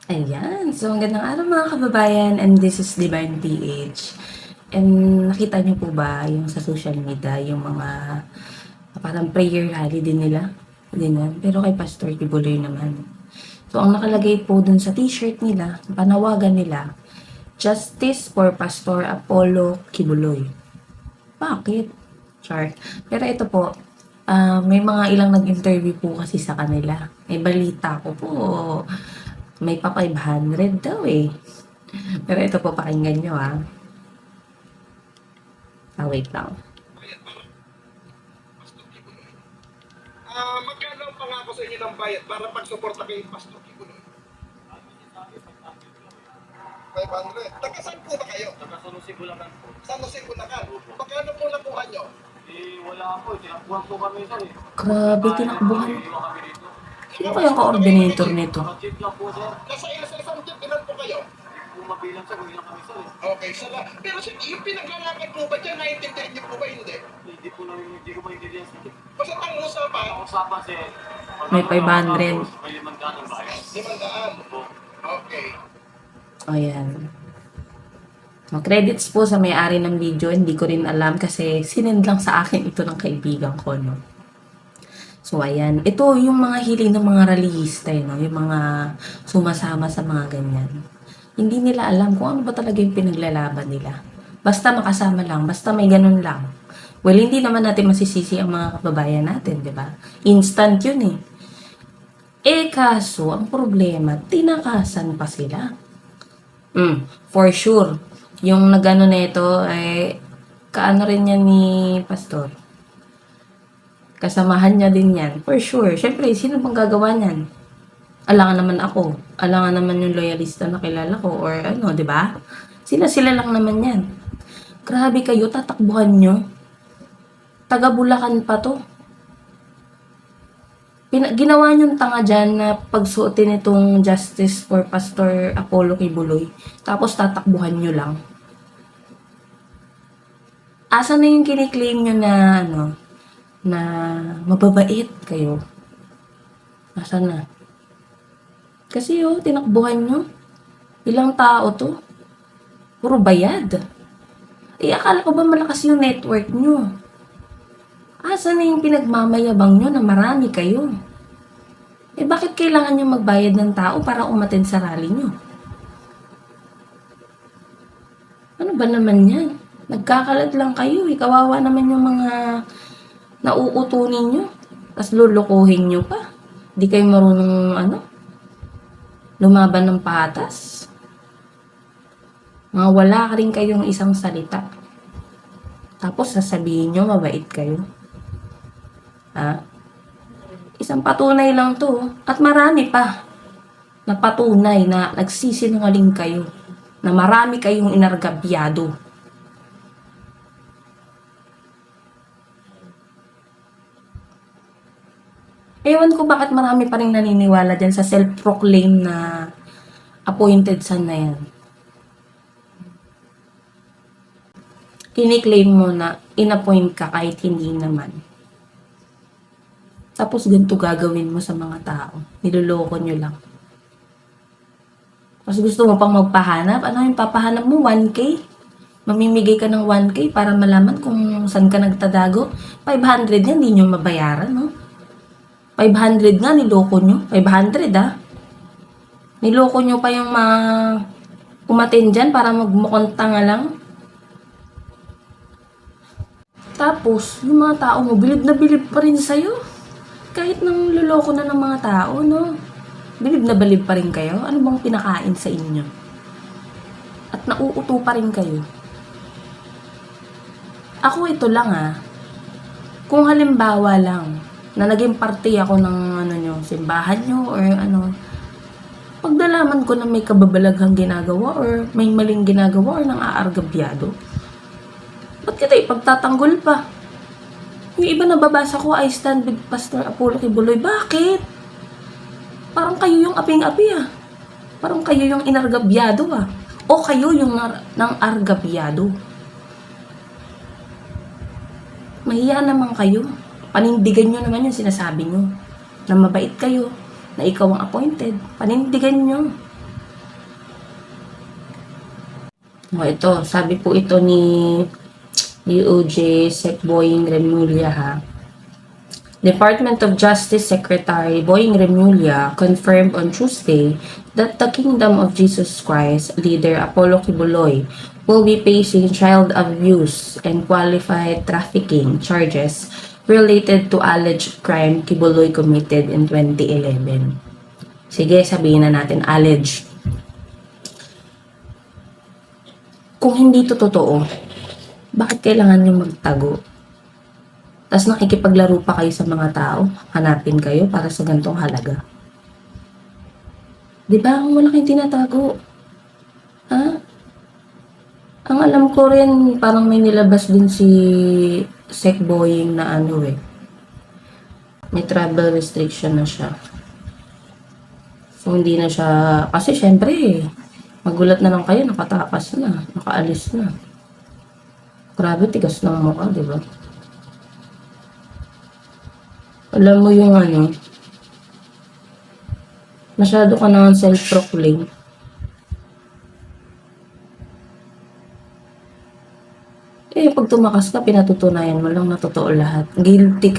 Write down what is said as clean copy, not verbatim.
Ayan. So, magandang araw mga kababayan, and this is Divine PH. And nakita niyo po ba yung sa social media, yung mga parang prayer rally din nila? Ganyan. Pero kay Pastor Kibuloy naman. So, ang nakalagay po dun sa t-shirt nila, panawagan nila, Justice for Pastor Apollo Kibuloy. Bakit? Char. Pero ito po, may mga ilang nag-interview po kasi sa kanila. May balita ko po, may pa 500 daw eh. Pero ito po, pakinggan nyo ah. Wait lang. Magkano ang pangako sa inyo ng bayad para pagsuporta kay Pastor Kibuloy? 500. Taga saan po ba kayo? Taga San Jose, Bulacan po. San Jose, Bulacan. Magkano po nakuha nyo? Wala po. Tinakbuhan po kami sir eh. Grabe, tinakbuhan. Iwan kami dito. Sino kayang ka-coordinator nito? Naka-jeep lang po sir. Nasa isang jeep, ilan po kayo? Kung mabilang sir, ilan kami sir eh. Okay, salamat. Pero yung pinaglalakad po ba dyan, naiintindihan niyo po ba hindi? Hindi ko maintindihan sir. Basta ang usapan, Ang usapan sir. May 500. May 500 ang bayan. 500. Po. Okay. Ayan. Credits po sa may-ari ng video. Hindi ko rin alam kasi sinend lang sa akin ito ng kaibigan ko, no? So, ayan. Ito yung mga hiling ng mga rallyista, no? Yung mga sumasama sa mga ganyan. Hindi nila alam kung ano ba talaga yung pinaglalaban nila. Basta makasama lang. Basta may ganun lang. Well, hindi naman natin masisisi ang mga kababayan natin, di ba? Instant yun eh. Kaso, ang problema, tinakasan pa sila. For sure. Yung nagano na ito, kaano rin yan ni Pastor. Kasamahan niya din yan. For sure. Siyempre, sino bang gagawa niyan? Alangan naman ako. Alangan naman yung loyalista na kilala ko. Or ano, di ba? Sila lang naman yan. Grabe kayo, tatakbuhan nyo. Taga Bulacan pa to. Ginawa niyong tanga dyan na pagsuotin itong Justice for Pastor Apollo Kibuloy. Tapos tatakbuhan nyo lang. Asa na yung kiniklaim nyo na, ano, na mababait kayo? Asa na? Kasi tinakbuhan nyo. Ilang tao to? Puro bayad. Akala ko ba malakas yung network nyo? Asa na yung pinagmamayabang nyo na marami kayo? Bakit kailangan nyo magbayad ng tao para umattend sa rally nyo? Ano ba naman yan? Nagkakalat lang kayo. Kawawa naman yung mga nauutunin nyo. Tapos lulukuhin nyo pa. Di kayo marunong, lumaban ng patas. Mga wala ka rin kayong isang salita. Tapos sasabihin nyo, mabait kayo. Isang patunay lang to. At marami pa na patunay na nagsisinungaling kayo. Na marami kayong inargabyado. Ewan ko bakit marami pa rin naniniwala dyan sa self-proclaim na appointed son na yan. Kiniklaim mo na inappoint ka kahit hindi naman. Tapos ganito gagawin mo sa mga tao. Niloloko nyo lang. Tapos gusto mo pang magpahanap? Ano yung papahanap mo? 1K? Mamimigay ka ng 1K para malaman kung saan ka nagtadago? 500 yan, hindi nyo mabayaran, no? 500 nga, niloko nyo. 500 Niloko nyo pa yung umatin dyan para magmukhang tanga lang. Tapos, yung mga tao mo, bilib na bilib pa rin sa'yo. Kahit nang luloko na ng mga tao, no? Bilib na bilib pa rin kayo? Ano bang pinakain sa inyo? At nauuto pa rin kayo. Ako ito lang kung halimbawa lang, na naging parte ako ng simbahan nyo, or pag nalaman ko na may kababalaghang ginagawa, or may maling ginagawa, or nang aargabyado, ba't kita ipagtatanggol pa? Yung iba nababasa ko, I stand with Pastor Apollo Kibuloy. Bakit? Parang kayo yung aping-api Parang kayo yung inargabyado O kayo yung nang argabyado. Mahiya naman kayo. Panindigan nyo naman yung sinasabi nyo. Na mabait kayo. Na ikaw ang appointed. Panindigan nyo. Ito, sabi po ito ni DOJ Sec Boying Remulla ha. Department of Justice Secretary Boying Remulla confirmed on Tuesday that the Kingdom of Jesus Christ leader Apollo Kibuloy will be facing child abuse and qualified trafficking charges related to alleged crime Kibuloy committed in 2011. Sige, sabihin na natin alleged. Kung hindi to totoo, bakit kailangan nyo magtago? Tapos nakikipaglaro pa kayo sa mga tao, hanapin kayo para sa gantong halaga. Di ba? Wala kayong tinatago. Ha? Ang alam ko rin, parang may nilabas din si Sec Boying na ano eh. May travel restriction na siya. So, hindi na siya, kasi syempre, magulat na lang kayo, nakatakas na, nakaalis na. Grabe, tigas ng mukha, di ba? Alam mo yung ano, masyado ka na self-proclaim. Pag tumakas ka, pinatutunayan mo lang na totoo lahat. Guilty ka.